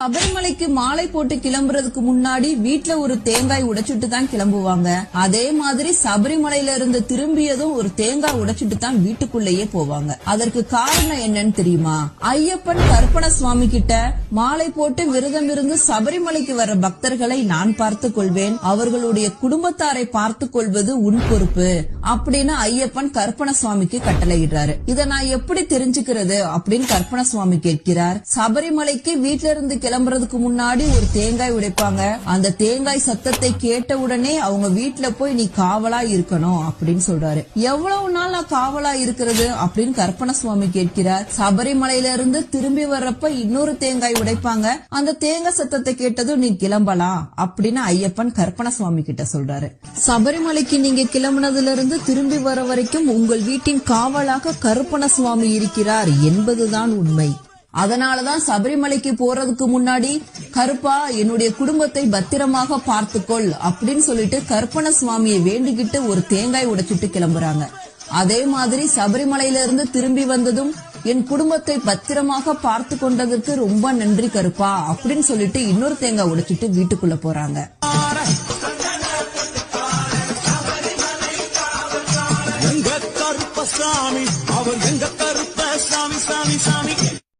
சபரிமலைக்கு மாலை போட்டு கிளம்புறதுக்கு முன்னாடி வீட்ல ஒரு தேங்காய் உடைச்சிட்டு தான் கிளம்புவாங்க. அதே மாதிரி சபரிமலையில இருந்து திரும்பியதும் ஒரு தேங்காய் உடைச்சிட்டு தான் வீட்டுக்குள்ளேயே போவாங்க. அதற்கு காரணம் என்னன்னு தெரியுமா? ஐயப்பன் கருப்பண சுவாமி கிட்ட மாலை போட்டு விரதம் இருந்து சபரிமலைக்கு வர பக்தர்களை நான் பார்த்துக் கொள்வேன், அவர்களுடைய குடும்பத்தாரை பார்த்துக் கொள்வது உன் பொறுப்பு அப்படின்னு ஐயப்பன் கருப்பண சுவாமிக்கு கட்டளையிடுறாரு. இத நான் எப்படி தெரிஞ்சுக்கிறது அப்படின்னு கருப்பண சுவாமி கேட்கிறார். சபரிமலைக்கு வீட்ல இருந்து கிளம்புறதுக்கு முன்னாடி ஒரு தேங்காய் உடைப்பாங்க. அந்த தேங்காய் சத்தத்தை கேட்ட உடனே அவங்க வீட்டுல போய் நீ காவலா இருக்கணும் அப்படின்னு சொல்றாரு. எவ்வளவு நாள் நான் காவலா இருக்கிறது அப்படின்னு கருப்பண சுவாமி கேட்கிறார். சபரிமலையில இருந்து திரும்பி வர்றப்ப இன்னொரு தேங்காய் உடைப்பாங்க. அந்த தேங்காய் சத்தத்தை கேட்டதும் நீ கிளம்பலாம் அப்படின்னு ஐயப்பன் கருப்பண சுவாமி கிட்ட சொல்றாரு. சபரிமலைக்கு நீங்க கிளம்புனதுல இருந்து திரும்பி வர வரைக்கும் உங்கள் வீட்டின் காவலாக கருப்பண சுவாமி இருக்கிறார் என்பதுதான் உண்மை. அதனாலதான் சபரிமலைக்கு போறதுக்கு முன்னாடி கருப்பா என்னுடைய குடும்பத்தை பத்திரமாக பார்த்துக்கொள் அப்படின்னு சொல்லிட்டு கருப்பண சுவாமியை வேண்டிக்கிட்டு ஒரு தேங்காய் உடைச்சிட்டு கிளம்புறாங்க. அதே மாதிரி சபரிமலையில இருந்து திரும்பி வந்ததும் என் குடும்பத்தை பத்திரமாக பார்த்து கொண்டதற்கு ரொம்ப நன்றி கருப்பா அப்படின்னு சொல்லிட்டு இன்னொரு தேங்காய் உடைச்சிட்டு வீட்டுக்குள்ள போறாங்க. அவர் எங்க கருப்ப சாமி